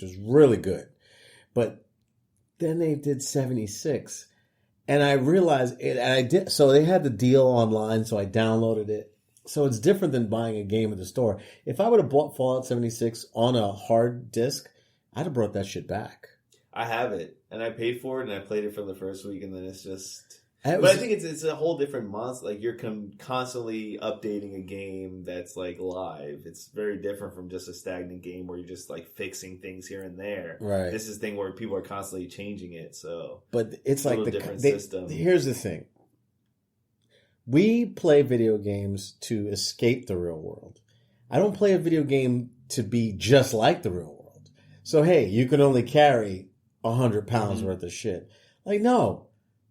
which was really good. But then they did 76. And I realized it, and I did. So they had the deal online, so I downloaded it. So it's different than buying a game at the store. If I would have bought Fallout 76 on a hard disk, I'd have brought that shit back. I have it, and I paid for it, and I played it for the first week, and then it's just... But I think it's a whole different monster. Like, you're constantly updating a game that's, like, live. It's very different from just a stagnant game where you're just, like, fixing things here and there. Right. This is a thing where people are constantly changing it, so... But it's like the different system. Here's the thing. We play video games to escape the real world. I don't play a video game to be just like the real world. So, hey, you can only carry 100 pounds worth of shit. Like, no,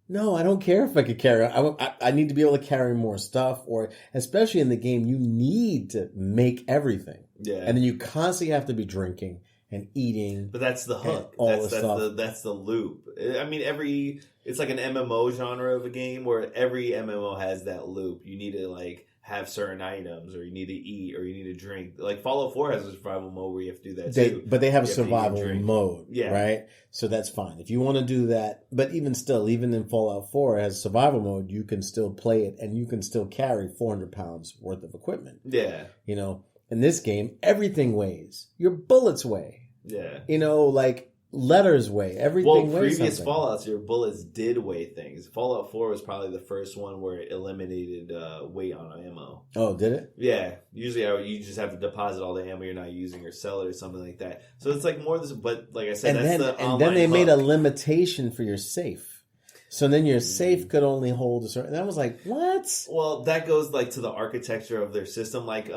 I don't care if I could carry. I need to be able to carry more stuff, or especially in the game, you need to make everything. Yeah. And then you constantly have to be drinking and eating. But that's the hook. That's the loop. I mean, it's like an MMO genre of a game where every MMO has that loop. You need to, like, have certain items, or you need to eat, or you need to drink. Like Fallout 4 has a survival mode where you have to do that too. But they have a survival mode, yeah. Right? So that's fine. If you want to do that, but even still, even in Fallout 4 as survival mode, you can still play it, and you can still carry 400 pounds worth of equipment. Yeah. You know, in this game, everything weighs. Your bullets weigh. Yeah. You know, like letters weigh. Everything weighs previous something. Fallouts, your bullets did weigh things. Fallout 4 was probably the first one where it eliminated weight on ammo. Oh, did it? Yeah. Usually you just have to deposit all the ammo you're not using or sell it or something like that. So it's like more this, but like I said, and then they made a limitation for your safe. So then your safe could only hold a certain... And I was like, what? Well, that goes like to the architecture of their system. Like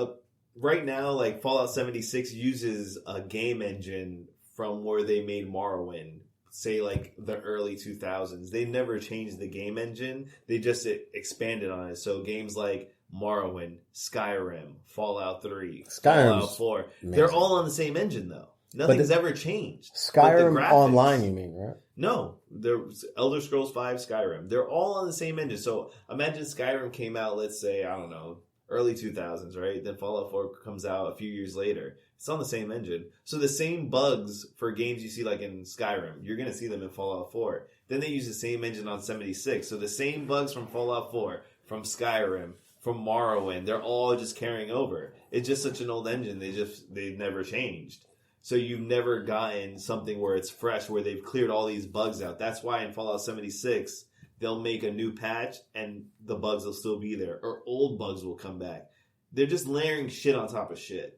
right now, like Fallout 76 uses a game engine from where they made Morrowind, say like the early 2000s. They never changed the game engine. They just expanded on it. So games like Morrowind, Skyrim, Fallout 3, Fallout 4, amazing. They're all on the same engine though. Nothing's ever changed. Skyrim Online, you mean, right? No, there's Elder Scrolls 5, Skyrim. They're all on the same engine. So imagine Skyrim came out, let's say, I don't know, early 2000s, right? Then Fallout 4 comes out a few years later. It's on the same engine. So the same bugs for games you see like in Skyrim, you're going to see them in Fallout 4. Then they use the same engine on 76. So the same bugs from Fallout 4, from Skyrim, from Morrowind, they're all just carrying over. It's just such an old engine. They've never changed. So you've never gotten something where it's fresh, where they've cleared all these bugs out. That's why in Fallout 76, they'll make a new patch and the bugs will still be there. Or old bugs will come back. They're just layering shit on top of shit.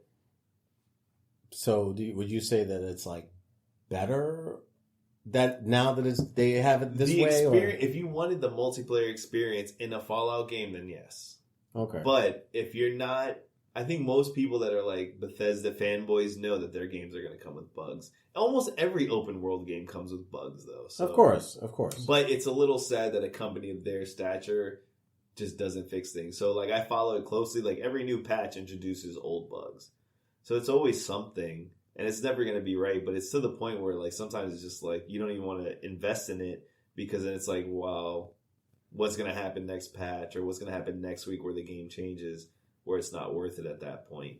So would you say that it's like better that now that they have it this way? Or? If you wanted the multiplayer experience in a Fallout game, then yes. Okay. But if you're not, I think most people that are like Bethesda fanboys know that their games are going to come with bugs. Almost every open world game comes with bugs, though. So. Of course. But it's a little sad that a company of their stature just doesn't fix things. So like I follow it closely. Like every new patch introduces old bugs. So it's always something, and it's never going to be right, but it's to the point where like sometimes it's just like you don't even want to invest in it because then it's like, well, what's going to happen next patch or what's going to happen next week where the game changes where it's not worth it at that point.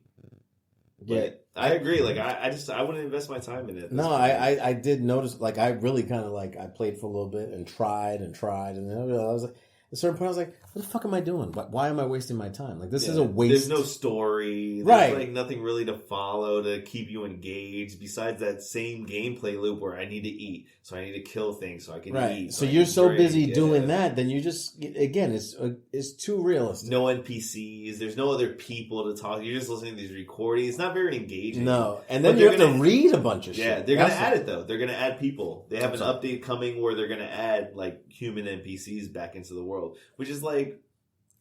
Yeah. But I agree. Like I wouldn't invest my time in it. No, I did notice, like I really kind of like, I played for a little bit and tried, and then I was like, at a certain point, I was like, what the fuck am I doing? Why am I wasting my time? Like, this is a waste. There's no story. There's like nothing really to follow to keep you engaged besides that same gameplay loop where I need to eat. So I need to kill things so I can eat. So you're so busy doing that, then you just, again, it's too realistic. No NPCs. There's no other people to talk. You're just listening to these recordings. It's not very engaging. No. And then you have to read a bunch of shit. Yeah, they're going to add it, though. They're going to add people. They have an update coming where they're going to add, like, human NPCs back into the world. Which is like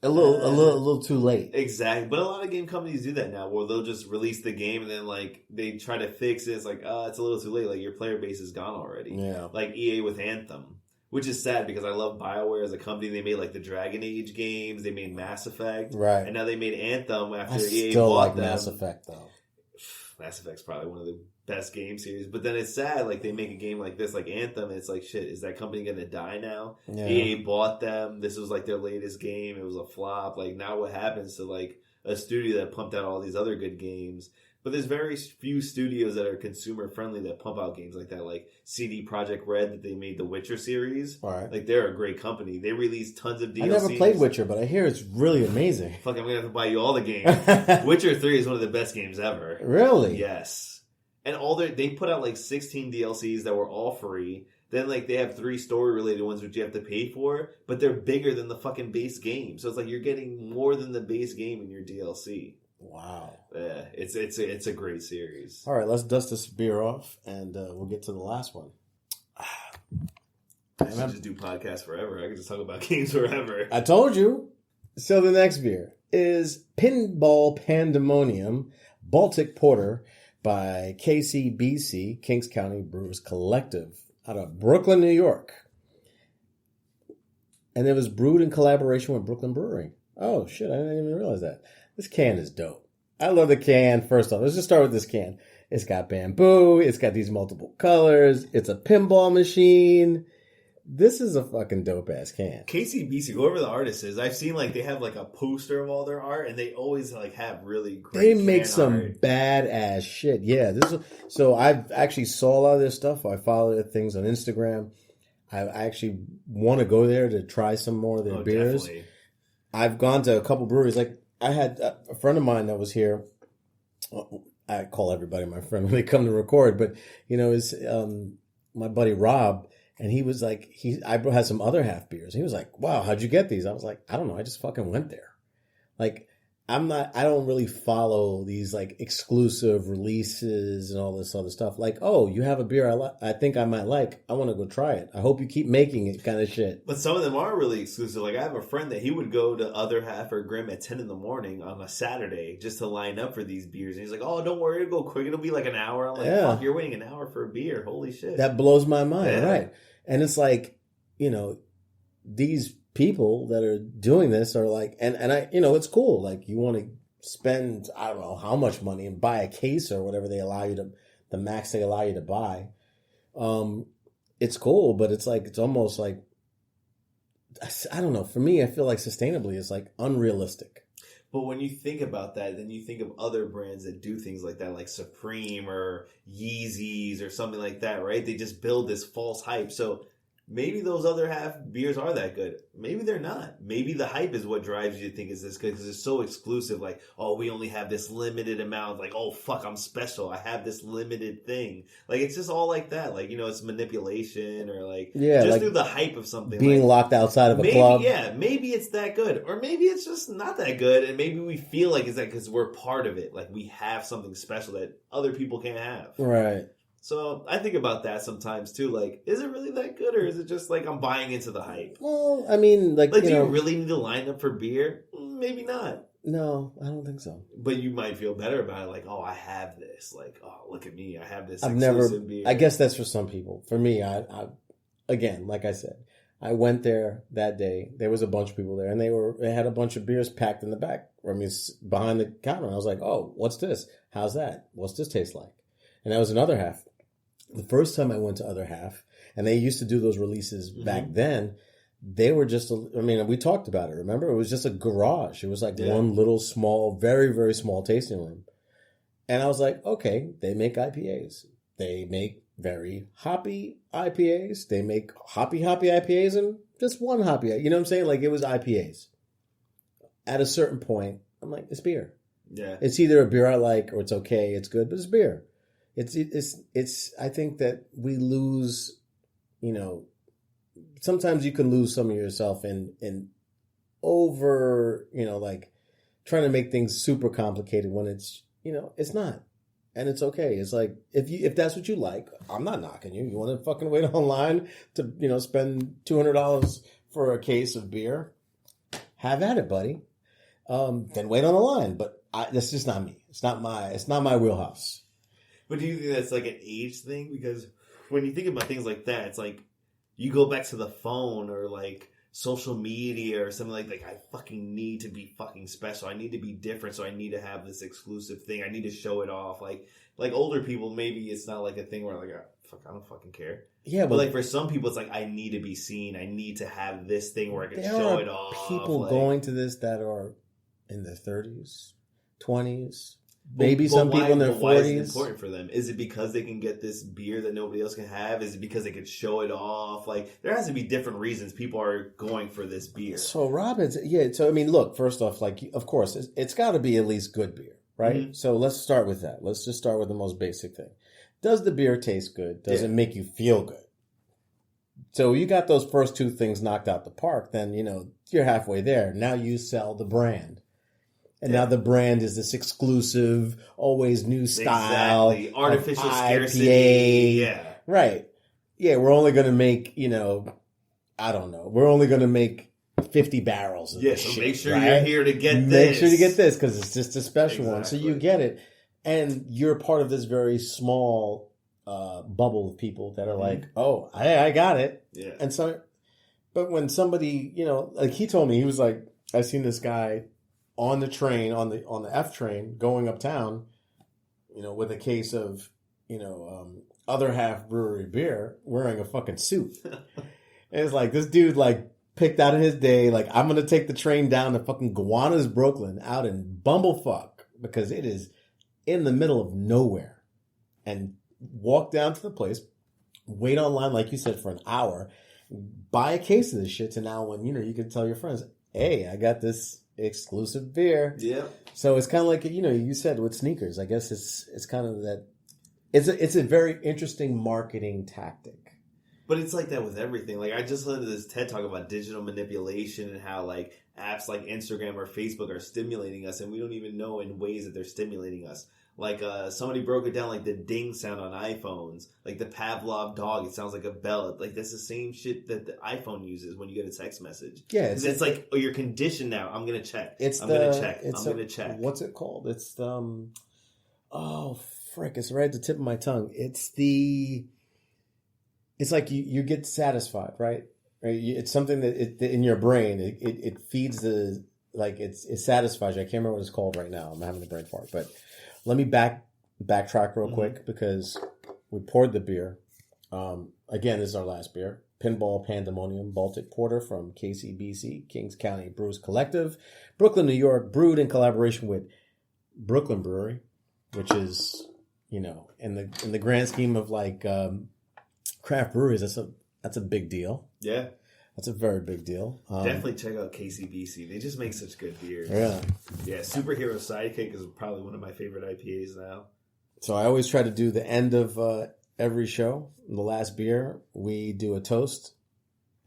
a little too late. Exactly. But a lot of game companies do that now where they'll just release the game and then like they try to fix it. It's like, it's a little too late. Like your player base is gone already. Yeah. Like EA with Anthem. Which is sad because I love BioWare as a company. They made like the Dragon Age games. They made Mass Effect. Right. And now they made Anthem after still EA bought like them. Mass Effect though. Mass Effect's probably one of the best game series. But then it's sad, like they make a game like this, like Anthem, and it's like, shit, is that company gonna die now? Yeah. EA bought them. This was like their latest game. It was a flop. Like now what happens to like a studio that pumped out all these other good games? But there's very few studios that are consumer friendly that pump out games like that. Like CD Projekt Red, that they made the Witcher series. All right. Like, they're a great company. They release tons of DLCs. I never played Witcher, but I hear it's really amazing. Fuck, I'm gonna have to buy you all the games. Witcher 3 is one of the best games ever. Really? Yes. And they put out like 16 DLCs that were all free. Then like they have 3 story related ones which you have to pay for, but they're bigger than the fucking base game. So it's like you're getting more than the base game in your DLC. Wow. Yeah, it's a great series. All right, let's dust this beer off, and we'll get to the last one. I should just do podcasts forever. I can just talk about games forever. I told you. So the next beer is Pinball Pandemonium Baltic Porter by KCBC, Kings County Brewers Collective, out of Brooklyn, New York. And it was brewed in collaboration with Brooklyn Brewery. Oh, shit, I didn't even realize that. This can is dope. I love the can. First off, let's just start with this can. It's got bamboo. It's got these multiple colors. It's a pinball machine. This is a fucking dope-ass can. KCBC, whoever the artist is, I've seen like they have like a poster of all their art, and they always like have really great They make some art. badass shit. Yeah, so I've actually saw a lot of their stuff. I follow their things on Instagram. I actually want to go there to try some more of their beers. Definitely. I've gone to a couple breweries. Like, I had a friend of mine that was here. I call everybody my friend when they come to record, but is my buddy Rob, and he was like, I had some other half beers. He was like, "Wow, how'd you get these?" I was like, "I don't know. I just fucking went there." Like, I don't really follow these like exclusive releases and all this other stuff. Like, oh, you have a beer I think I might like. I want to go try it. I hope you keep making it, kind of shit. But some of them are really exclusive. Like, I have a friend that he would go to Other Half or Grimm at 10 in the morning on a Saturday just to line up for these beers. And he's like, "Oh, don't worry, it'll go quick. It'll be like an hour." I'm like, Yeah. "Fuck, you're waiting an hour for a beer? Holy shit!" That blows my mind, Yeah. right? And it's like, these people that are doing this are like, and I, it's cool. Like, you want to spend, I don't know how much money and buy a case or whatever they allow you to, the max they allow you to buy. It's cool, but it's like, it's almost like, I don't know. For me, I feel like sustainably is like unrealistic. But when you think about that, then you think of other brands that do things like that, like Supreme or Yeezys or something like that, right? They just build this false hype. So maybe those other half beers are that good. Maybe they're not. Maybe the hype is what drives you to think is this good because it's so exclusive. Like, oh, we only have this limited amount. Like, oh, fuck, I'm special. I have this limited thing. Like, it's just all like that. Like, it's manipulation or like, just like through the hype of something. Being like, locked outside of a club. Yeah, maybe it's that good. Or maybe it's just not that good. And maybe we feel like it's that because we're part of it. Like, we have something special that other people can't have. Right. So I think about that sometimes too. Like, is it really that good, or is it just like I'm buying into the hype? Well, I mean, like do you really need to line up for beer? Maybe not. No, I don't think so. But you might feel better about it. Like, oh, I have this. Like, oh, look at me, I have this. I've exclusive never. beer. I guess that's for some people. For me, I again, like I said, I went there that day. There was a bunch of people there, and they had a bunch of beers packed in the back. I mean, behind the counter. And I was like, oh, what's this? How's that? What's this taste like? And that was another half. The first time I went to Other Half, and they used to do those releases back then, they were just, we talked about it, remember? It was just a garage. It was like one little small, very, very small tasting room. And I was like, okay, they make IPAs. They make very hoppy IPAs. They make hoppy IPAs and just one hoppy. You know what I'm saying? Like, it was IPAs. At a certain point, I'm like, it's beer. Yeah. It's either a beer I like or it's okay, it's good, but it's beer. It's I think that we lose, sometimes you can lose some of yourself in over, like trying to make things super complicated when it's, it's not. And it's okay. It's like, if that's what you like, I'm not knocking you. You want to fucking wait online to, spend $200 for a case of beer? Have at it, buddy. Then wait on the line. But that's just not me. It's not my wheelhouse. But do you think that's like an age thing? Because when you think about things like that, it's like you go back to the phone or like social media or something like I fucking need to be fucking special. I need to be different, so I need to have this exclusive thing. I need to show it off. Like older people, maybe it's not like a thing where like, fuck, I don't fucking care. Yeah, but like for some people, it's like I need to be seen. I need to have this thing where I can show it off. People going to this that are in their 30s, 20s. maybe some people in their 40s. Why is it important for them? Is it because they can get this beer that nobody else can have? Is it because they can show it off? Like, there has to be different reasons people are going for this beer. So, Rob, so, I mean, look, first off, like, of course, it's got to be at least good beer, right? Mm-hmm. So let's start with that. Let's just start with the most basic thing. Does the beer taste good? Does it make you feel good? So you got those first two things knocked out the park, then, you're halfway there. Now you sell the brand. And now the brand is this exclusive, always new style. Exactly. Artificial scarcity. Yeah. Right. Yeah, we're only going to make, I don't know. We're only going to make 50 barrels of this so shit, make sure right? you're here to get this. Make sure you get this because it's just a special one. So you get it. And you're part of this very small bubble of people that are like, oh, I got it. Yeah. And so, but when somebody, like he told me, he was like, I seen this guy on the train, on the F train going uptown, with a case of, other half brewery beer wearing a fucking suit. And it's like, this dude picked out of his day, I'm going to take the train down to fucking Gowanus, Brooklyn out in Bumblefuck because it is in the middle of nowhere and walk down to the place, wait online, like you said, for an hour, buy a case of this shit to now when, you can tell your friends, hey, I got this exclusive beer. Yeah. So it's kind of like, you said with sneakers, I guess it's kind of that, it's a very interesting marketing tactic. But it's like that with everything. Like, I just listened to this TED talk about digital manipulation and how, apps like Instagram or Facebook are stimulating us, and we don't even know in ways that they're stimulating us. Like, somebody broke it down, like the ding sound on iPhones, like the Pavlov dog, it sounds like a bell. Like, that's the same shit that the iPhone uses when you get a text message. Yeah. It's like, oh, you're conditioned now. I'm going to check. I'm going to check. What's it called? It's frick, it's right at the tip of my tongue. It's like you get satisfied, right? It's something that in your brain, it feeds it satisfies you. I can't remember what it's called right now. I'm having a brain fart, but let me backtrack real quick because we poured the beer. Again, this is our last beer. Pinball Pandemonium Baltic Porter from KCBC, Kings County Brews Collective, Brooklyn, New York, brewed in collaboration with Brooklyn Brewery, which is, in the grand scheme of craft breweries, that's a big deal. Yeah. That's a very big deal. Definitely check out KCBC. They just make such good beers. Yeah. Yeah, Superhero Sidekick is probably one of my favorite IPAs now. So I always try to do the end of every show, the last beer, we do a toast.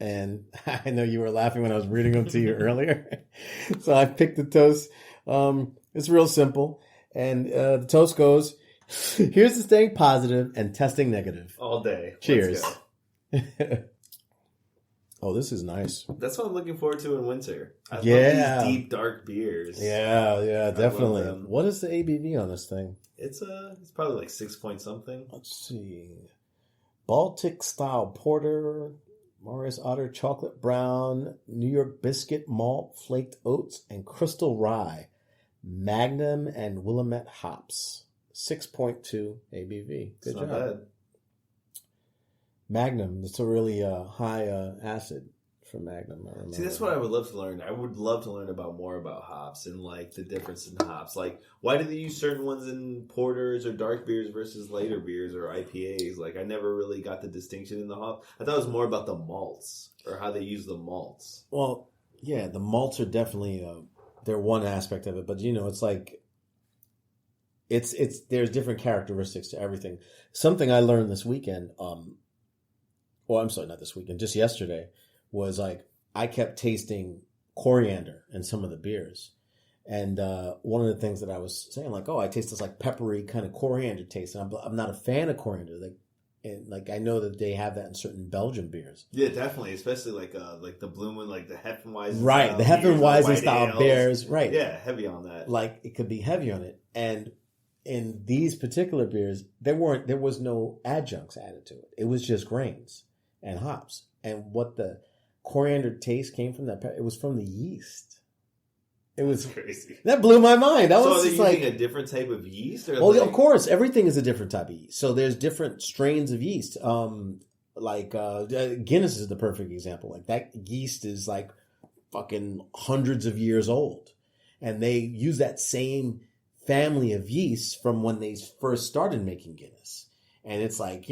And I know you were laughing when I was reading them to you earlier. So I picked the toast. It's real simple. And the toast goes, here's to staying positive and testing negative. All day. Cheers. Oh, this is nice. That's what I'm looking forward to in winter. I love these deep, dark beers. Yeah, definitely. What is the ABV on this thing? It's probably like 6 point something. Let's see. Baltic style porter, Morris Otter chocolate brown, New York biscuit malt, flaked oats, and crystal rye, Magnum and Willamette hops. 6.2 ABV. Good job. Not bad. Magnum, it's a really high acid for Magnum. I remember. See, that's what I would love to learn. I would love to learn more about hops and the difference in hops. Like, why do they use certain ones in porters or dark beers versus lighter beers or IPAs? Like, I never really got the distinction in the hop. I thought it was more about the malts or how they use the malts. Well, yeah, the malts are definitely they're one aspect of it, but it's like it's there's different characteristics to everything. Something I learned this weekend. Well, I'm sorry, not this weekend, just yesterday, was I kept tasting coriander in some of the beers. And one of the things that I was saying, I taste this peppery kind of coriander taste. And I'm not a fan of coriander. I know that they have that in certain Belgian beers. Yeah, definitely. Especially the Blue Moon, the Hefeweizen. Right, the Hefeweizen style beers. Right. Yeah, heavy on that. It could be heavy on it. And in these particular beers, there was no adjuncts added to it. It was just grains and hops. And what the coriander taste came from it was from the yeast. It was crazy. That blew my mind. So are they using a different type of yeast? Or of course, everything is a different type of yeast. So there's different strains of yeast. Guinness is the perfect example. That yeast is fucking hundreds of years old. And they use that same family of yeasts from when they first started making Guinness. And it's like,